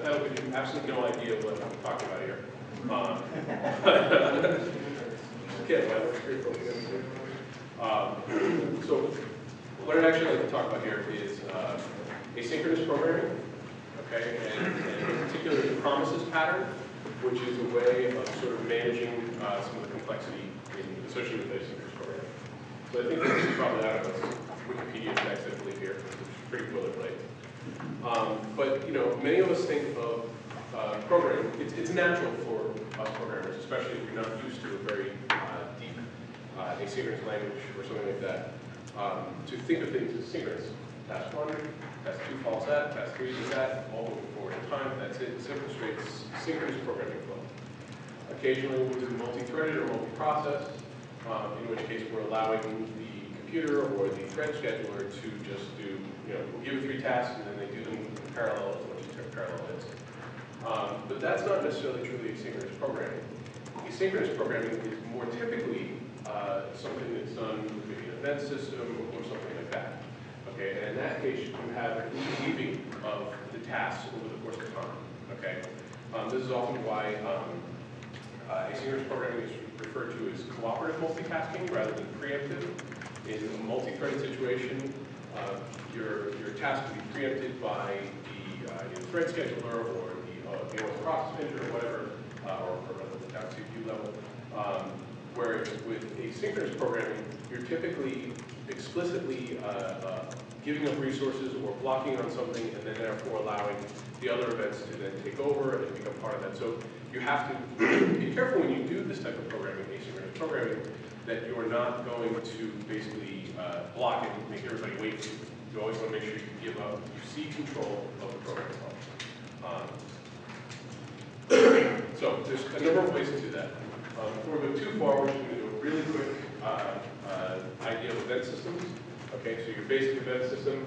That'll give you absolutely no idea what I'm talking about here. So what I'd actually like to talk about here is asynchronous programming, okay, and in particular the promises pattern, which is a way of sort of managing some of the complexity associated with asynchronous programming. So I think this is probably out of a Wikipedia text, I believe here, which is pretty boilerplate. But you know, many of us think of programming. It's natural for us programmers, especially if you're not used to a very deep asynchronous language or something like that, to think of things as synchronous. Task 1, task 2 follows that, task 3 does that, all moving forward in time. That's it. Simple, straight, synchronous programming flow. Occasionally we'll do multi-threaded or multi-process, in which case we're allowing the computer or the thread scheduler to just do, you know, we'll give it 3 tasks and then they do them in parallel as much as parallel is. But that's not necessarily truly asynchronous programming. Asynchronous programming is more typically something that's done with maybe an event system or something like that. Okay, and in that case, you have an interweaving of the tasks over the course of time. Okay, this is often why asynchronous programming is referred to as cooperative multitasking rather than preemptive. In a multi-threaded situation, your task will be preempted by the thread scheduler or the OS process manager or whatever, or down CPU level. Whereas with asynchronous programming, you're typically explicitly giving up resources or blocking on something and then therefore allowing the other events to then take over and become part of that. So you have to be careful when you do this type of programming, asynchronous programming, that you're not going to basically block it and make everybody wait for you. You always want to make sure you give up, you see control of the program. So there's a number of ways to do that. Before we go too far, we're just going to do a really quick idea of event systems. Okay, so your basic event system,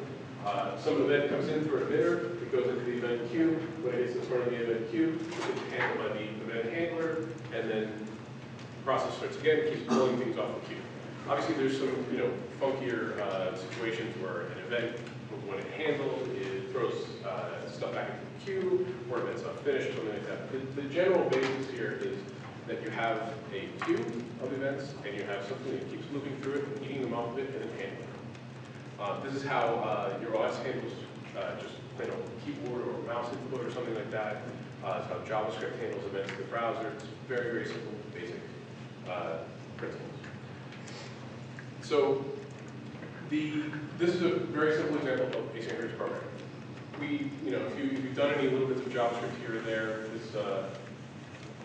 some event comes in through an emitter, it goes into the event queue. When it hits in front of the event queue, it's handled by the event handler, and then the process starts again, keeps pulling things off the queue. Obviously, there's some funkier situations where an event, when it handles, it throws stuff back into the queue, or event's not finished, or something like that. The general basis here is that you have a queue of events, and you have something that keeps moving through it, eating them off of it, and then handling it. This is how your OS handles just keyboard or mouse input or something like that. It's how JavaScript handles events in the browser. It's very, very simple, basic principles. So this is a very simple example of asynchronous programming. If you've done any little bits of JavaScript here or there, this,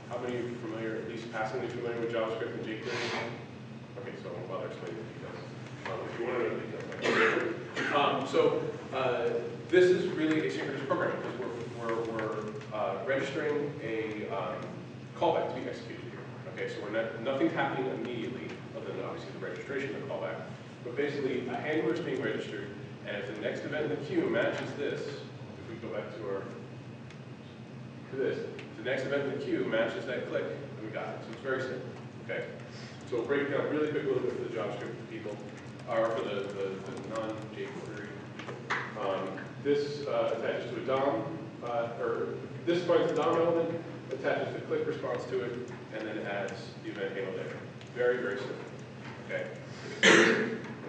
how many of you are familiar, at least passingly familiar with JavaScript and jQuery? Okay, so I won't bother explaining the details. If you want to know the details, this is really asynchronous programming because we're registering a callback to be executed here. Okay, so nothing's happening immediately other than obviously the registration of the callback. But basically, a handler is being registered, and if the next event in the queue matches this, if we go back to this, if the next event in the queue matches that click, then we got it. So it's very simple. Okay, so we'll break it down really quick a little bit for the JavaScript people. Or for the non-jQuery. This attaches to a DOM, or this finds the DOM element, attaches the click response to it, and then adds the event handler there. Very, very simple. Okay.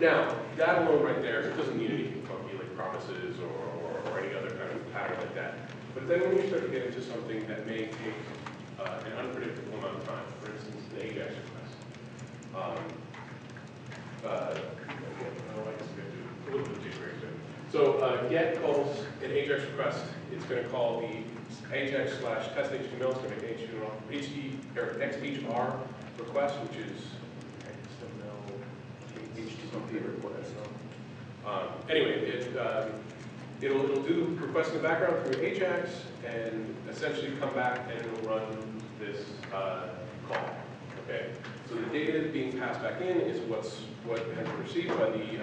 Now, that alone right there, it doesn't need anything funky like promises or any other kind of pattern like that. But then when you start to get into something that may take an unpredictable amount of time, for instance, the AJAX request. So get calls an AJAX request. It's going to call the AJAX/test.html. It's going to make an XHR request, which is HTTP request. Anyway, it'll do requests in the background through AJAX and essentially come back and it'll run this call. Okay. So the data being passed back in is what has been received by the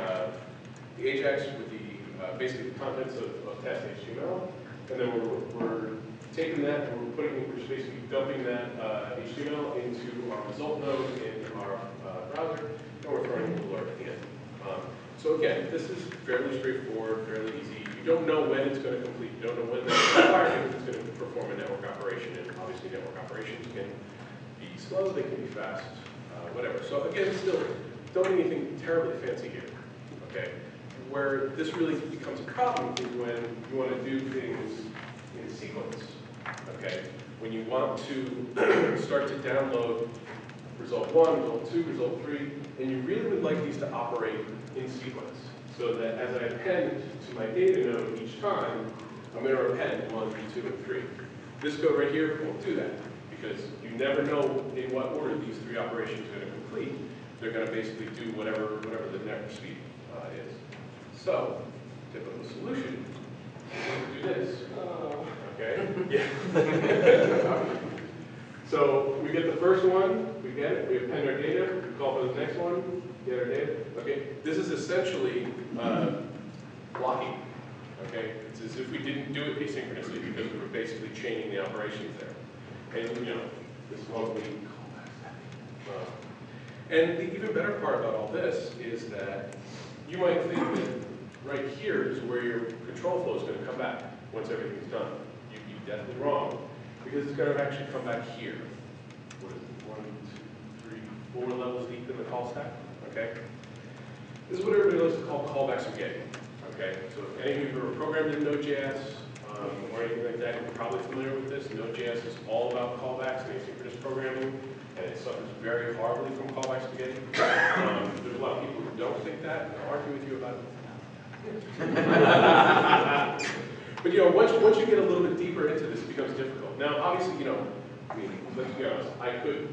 AJAX with the basically the contents of test.html, and then we're taking that and we're basically dumping that HTML into our result node in our browser, and we're throwing an alert at the end. So again, this is fairly straightforward, fairly easy. You you don't know when it's going to complete. You don't know when the environment is going to perform a network operation. And obviously network operations can be slow, they can be fast, whatever. So again, still, don't need anything terribly fancy here, okay? Where this really becomes a problem is when you want to do things in sequence, okay? When you want to start to download result 1, result 2, result 3, and you really would like these to operate in sequence, so that as I append to my data node each time, I'm going to append 1, 2, and 3. This code right here won't do that, because you never know in what order these 3 operations are going to complete. They're going to basically do whatever the network speed is. So, typical solution, we do this. Okay? Yeah. So we get the first one, we get it, we append our data, we call for the next one, get our data. Okay, this is essentially blocking. Okay, it's as if we didn't do it asynchronously because we were basically chaining the operations there. And you know, this is what we call that. And the even better part about all this is that you might think that right here is where your control flow is going to come back once everything's done. You'd be definitely wrong, because it's going to actually come back here. What is it, 1, 2, 3, 4 levels deep in the call stack? Okay. This is what everybody likes to call callback spaghetti. Okay. So if any of you who are programmed in Node.js or anything like that, you're probably familiar with this. Node.js is all about callbacks and asynchronous programming, and it suffers very horribly from callback spaghetti. There's a lot of people who don't think that, and I'll argue with you about it. But you know, once you get a little bit deeper into this, it becomes difficult. Now, obviously, you know, I mean, let's be honest, I could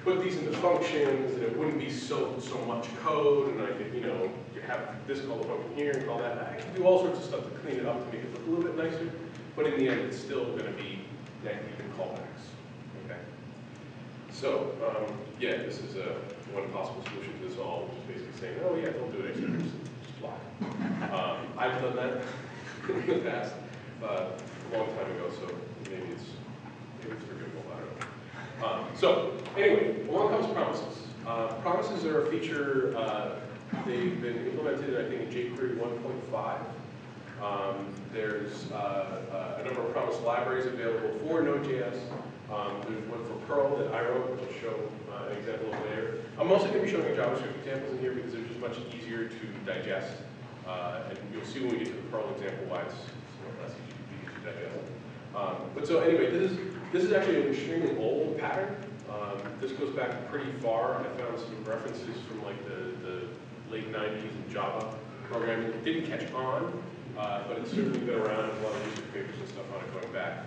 put these into functions, and it wouldn't be so much code, and I could, you know, have this call the function here and call that. I can do all sorts of stuff to clean it up to make it look a little bit nicer, but in the end, it's still going to be neck-deep in callbacks. Okay. So, yeah, this is one possible solution to this all, which is basically saying, oh yeah, don't do it asynchronously, just block. I've done that in the past, a long time ago, so maybe it's forgivable, I don't know. So, anyway, along comes promises. Promises are a feature, they've been implemented, I think, in jQuery 1.5. There's a number of promise libraries available for Node.js. There's one for Perl that I wrote, which I'll show an example of later. I'm mostly going to be showing JavaScript examples in here because they're just much easier to digest. And you'll see when we get to the Perl example why it's less easy to digest. But so anyway, this is actually an extremely old pattern. This goes back pretty far. I found some references from like the late 90s in Java programming. It didn't catch on, but it's certainly been around. There's a lot of research papers and stuff on it going back.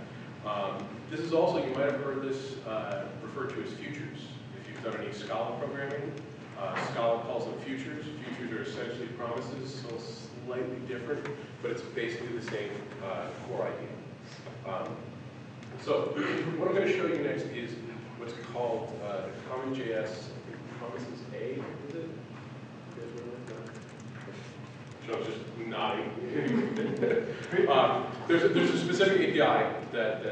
This is also, you might have heard this referred to as futures. If you've done any Scala programming, Scala calls them futures. Futures are essentially promises, so slightly different, but it's basically the same core idea. So what I'm going to show you next is what's called the CommonJS promises A, is it? You guys remember that? Sean's just nodding. There's a specific API that the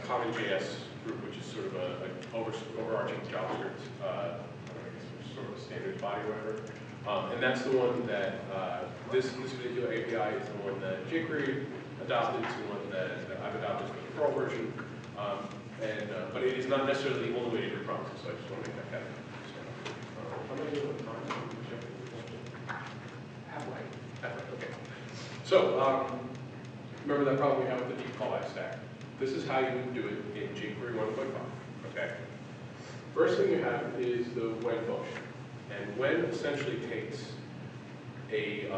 CommonJS group, which is sort of an overarching JavaScript, I guess sort of a standards body or whatever. And that's the one that this particular API is the one that jQuery adopted. It's the one that I've adopted for the Perl version. But it is not necessarily the only way to do promises, so I just want to make that caveat. So, how many of the time? Halfway. Okay. So, remember that problem we have with the deep callback stack. This is how you would do it in jQuery 1.5. Okay. First thing you have is the when function, and when essentially takes a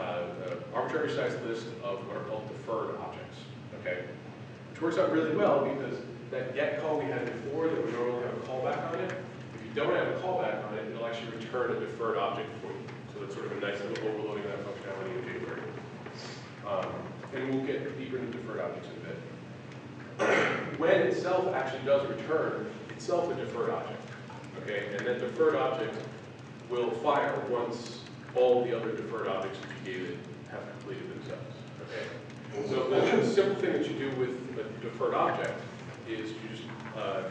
arbitrary sized list of what are called deferred objects. Okay, which works out really well because that get call we had before that would normally have a callback on it. If you don't have a callback on it, it'll actually return a deferred object for you. So that's sort of a nice little overloading of that functionality in jQuery. And we'll get deeper into deferred objects in a bit. When itself actually does return itself a deferred object. Okay, and that deferred object will fire once all the other deferred objects that you gave it have completed themselves. Okay, so the simple thing that you do with a deferred object is you just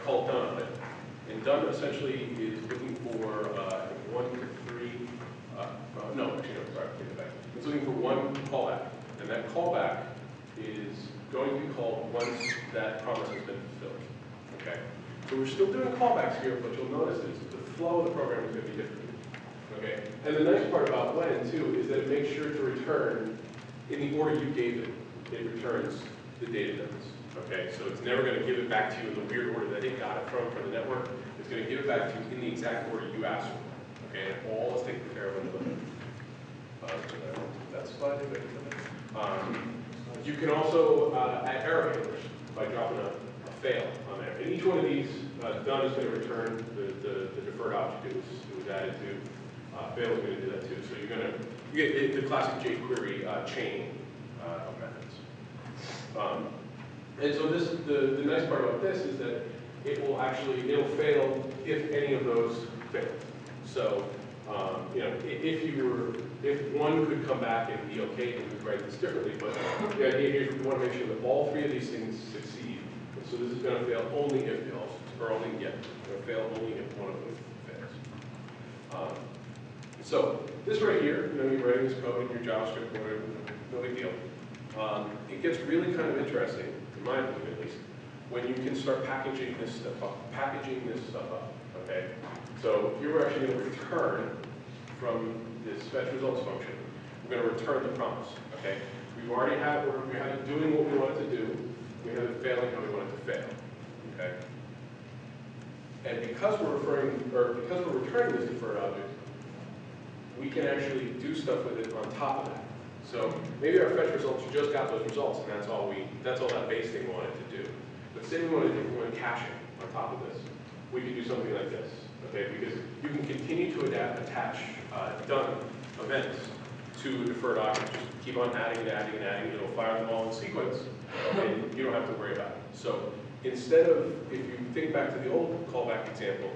call done on it. And done essentially is looking for 1 to 3. No, actually, no, sorry, take it back. It's looking for one callback, and that callback is going to be called once that promise has been fulfilled. Okay? So we're still doing callbacks here, but you'll notice is the flow of the program is going to be different. Okay? And the nice part about when, too, is that it makes sure to return in the order you gave it. It returns the data nodes. Okay? So it's never going to give it back to you in the weird order that it got it from the network. It's going to give it back to you in the exact order you asked for. Okay? And all is taken care of under the hood. That slide. You can also add error handlers by dropping a fail on there. And each one of these, done is going to return the deferred object it was added to. Fail is going to do that too. So you're going to get the classic jQuery chain of methods. And so this, the nice part about this is that it'll fail if any of those fail. So you know, if one could come back and be okay, then we'd write this differently. But the idea here is we want to make sure that all three of these things succeed. And so this is going to fail only if it also, or only yet. It's going to fail only if one of them fails. So this right here, you know, you're writing this code in your JavaScript, whatever, no big deal. It gets really kind of interesting, in my opinion at least, when you can start packaging this stuff up. Okay. So here we're actually going to return from this fetch results function. We're going to return the promise. Okay. We have it doing what we want it to do. We have it failing how we want it to fail. Okay. And because we're returning this deferred object, we can actually do stuff with it on top of that. So maybe our fetch results just got those results, and that's all that base thing wanted to do. But say we wanted caching on top of this, we could do something like this. Okay, because you can continue to attach done events to a deferred object. Just keep on adding and adding and adding. It'll fire them all in sequence, and you don't have to worry about it. So instead of, if you think back to the old callback example,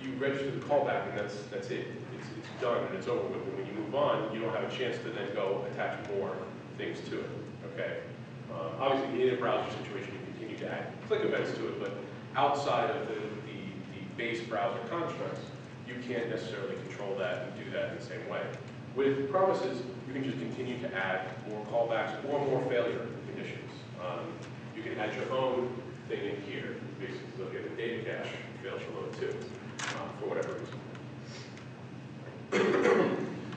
you register the callback, and that's it. It's done and it's over with. And when you move on, you don't have a chance to then go attach more things to it. Okay. Obviously, in a browser situation, you continue to add click events to it, but outside of the base browser constructs, you can't necessarily control that and do that in the same way. With promises, you can just continue to add more callbacks or more failure conditions. You can add your own thing in here. Basically, look at the data cache fails to load too, for whatever reason.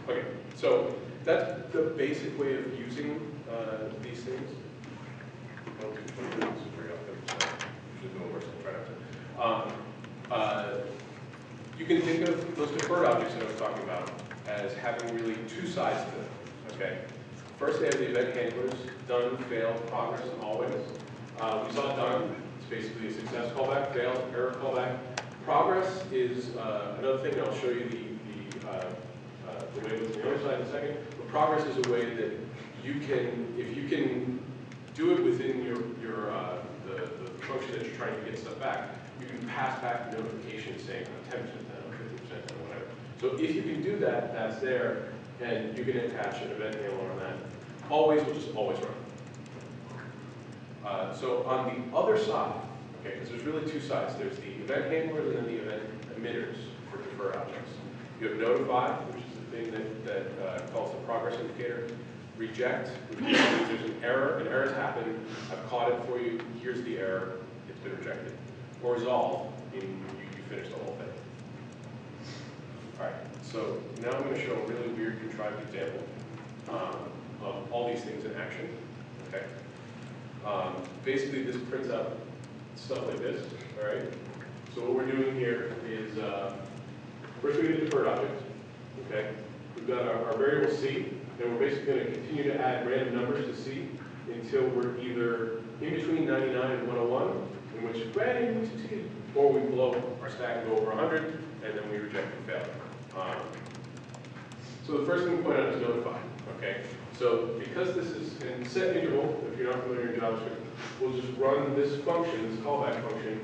Okay, so that's the basic way of using these things. You can think of those deferred objects that I was talking about as having really two sides to them. Okay. First, they have the event handlers: done, failed, progress, and always. We saw done. It's basically a success callback, failed, error callback. Progress is another thing, and I'll show you the way it looks on the other side in a second. But progress is a way that you can, if you can do it within the function that you're trying to get stuff back, you can pass back the notification saying 10% down, 50% or whatever. So if you can do that, that's there, and you can attach an event handler on that. Always will just always run. So on the other side, okay, because there's really two sides. There's the event handlers and then the event emitters for deferred objects. You have notify, which is the thing that calls the progress indicator. Reject, which means there's an error's happened, I've caught it for you, here's the error, it's been rejected. Or resolve, meaning you finished the whole thing. All right, so now I'm going to show a really weird contrived example of all these things in action. Okay. Basically, this prints out stuff like this. All right. So what we're doing here is first we get a deferred object. Okay. We've got our variable c, and we're basically going to continue to add random numbers to c until we're either in between 99 and 101, in which granted we succeeded, or we blow our stack and go over 100, and then we reject and fail. So the first thing we point out is notify. Okay. So because this is in set interval, if you're not familiar in JavaScript, we'll just run this function, this callback function,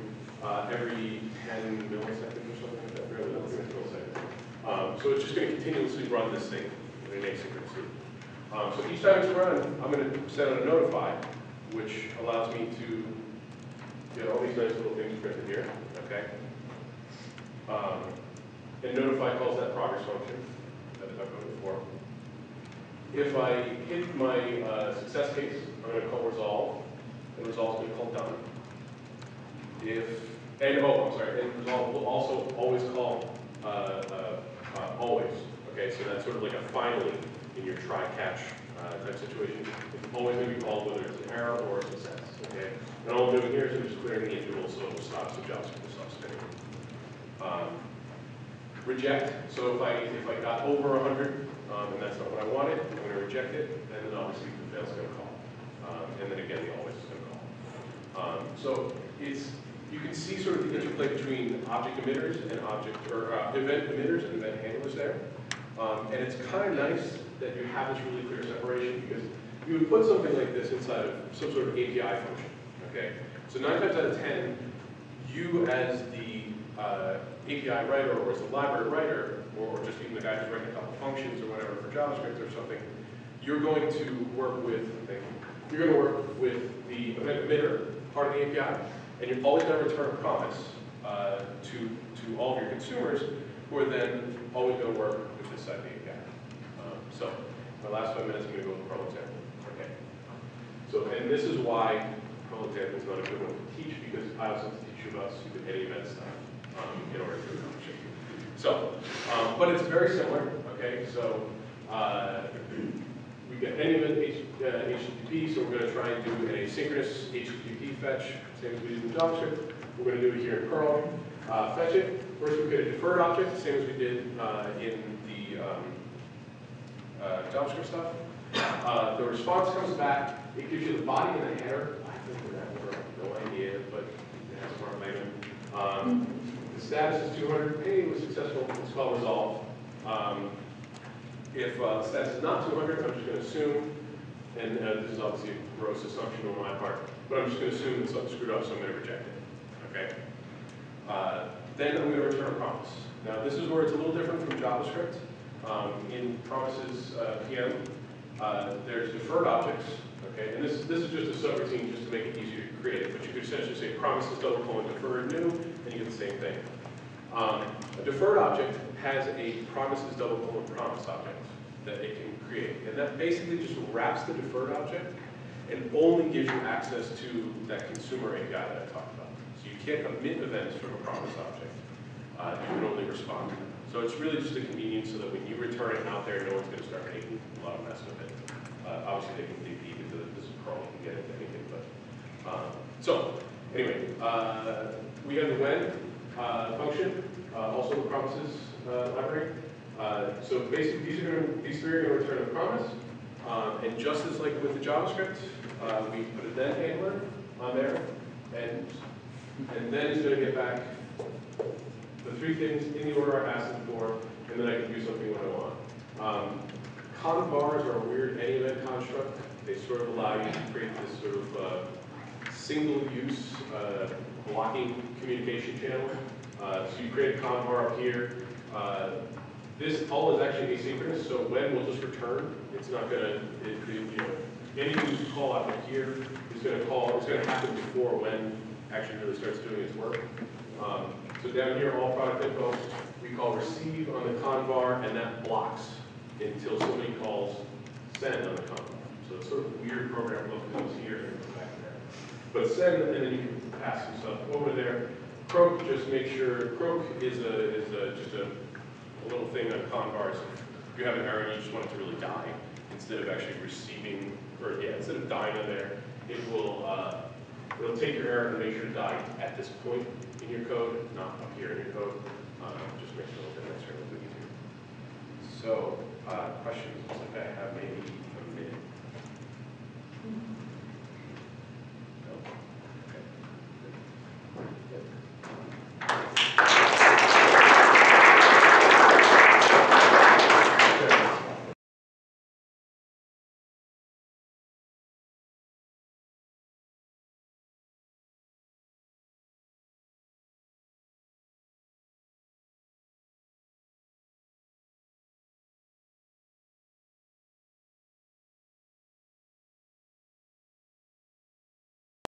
every 10 milliseconds or something like that. Really, milliseconds. So it's just going to continuously run this thing in asynchronous. So each time it's run, I'm going to set out a notify, which allows me to get all these nice little things printed here. Okay. And notify calls that progress function that I talked about before. If I hit my success case, I'm going to call resolve, and resolve is going to call done. And resolve will also always call always. Okay, so that's sort of like a finally in your try-catch type situation. It's always going to be called whether it's an error or a success. Okay, and all I'm doing here is I'm just clearing the interval so it will stop, so JavaScript will stop spinning. Reject. So if I got over 100 and that's not what I wanted, I'm going to reject it, and then obviously the fail's going to call, and then again the always is going to call. So you can see sort of the interplay between object emitters and event emitters and event handlers there. And it's kind of nice that you have this really clear separation, because you would put something like this inside of some sort of API function. Okay, so 9 times out of 10, you as the API writer, or as the library writer, or just even the guy who's writing a couple functions or whatever for JavaScript or something, you're going to work with the event emitter part of the API, and you're always going to return a promise to all of your consumers, who are then always going to work with this side of the API. So my last 5 minutes, I'm going to go with Perl example. Okay. So, and this is why Perl example is not a good one to teach, because I also have to teach you about stupid any event stuff in order to accomplish it. So, but it's very similar. Okay. So we get any event HTTP, so we're going to try and do an asynchronous HTTP fetch, same as we did in JavaScript. We're going to do it here in Perl. Fetch it. First, we get a deferred object, same as we did in the JavaScript stuff. The response comes back. It gives you the body and the header. I think that word, no idea, but it has smart language. The status is 200. Hey, it was successful. It's called resolve. If the status is not 200, I'm just going to assume, and this is obviously a gross assumption on my part, but I'm just going to assume that something screwed up, so I'm going to reject it. Okay. Then I'm going to return a promise. Now, this is where it's a little different from JavaScript. In promises PM, there's deferred objects, okay, and this is just a subroutine just to make it easier to create, but you could essentially say promises double : deferred new, and you get the same thing. A deferred object has a promises double : promise object that it can create, and that basically just wraps the deferred object and only gives you access to that consumer API that I talked about. So you can't emit events from a promise object. You can only respond to them. So it's really just a convenience so that when you return it out there, no one's going to start making a lot of mess with it. Obviously, they can dig deep into this Perl, you can get into anything. But so anyway, we have the when function, also the promises library. So basically, these three are going to return a promise. And just as like with the JavaScript, we put a then handler on there, and then it's going to get back the three things in the order I asked them for, and then I can do something when I want. Conv bars are a weird any event construct. They sort of allow you to create this sort of single-use blocking communication channel. So you create a conv bar up here. This all is actually asynchronous, so when will just return. It's not going to, anything you call out here is going to call. It's going to happen before when actually really starts doing its work. So down here, all product info, we call receive on the conv bar, and that blocks until somebody calls send on the conv bar. So it's sort of a weird program look that was here and goes back there. But send, and then you can pass some stuff over there. Croak, just make sure, croak is just a little thing on conv bars. If you have an error and you just want it to really die, instead of actually receiving, or yeah, instead of dying on there, it will it'll take your error and make sure to die at this point in your code, not up here in your code. Just makes it a little bit nicer, a little bit easier. So, questions? Looks like I have maybe a minute.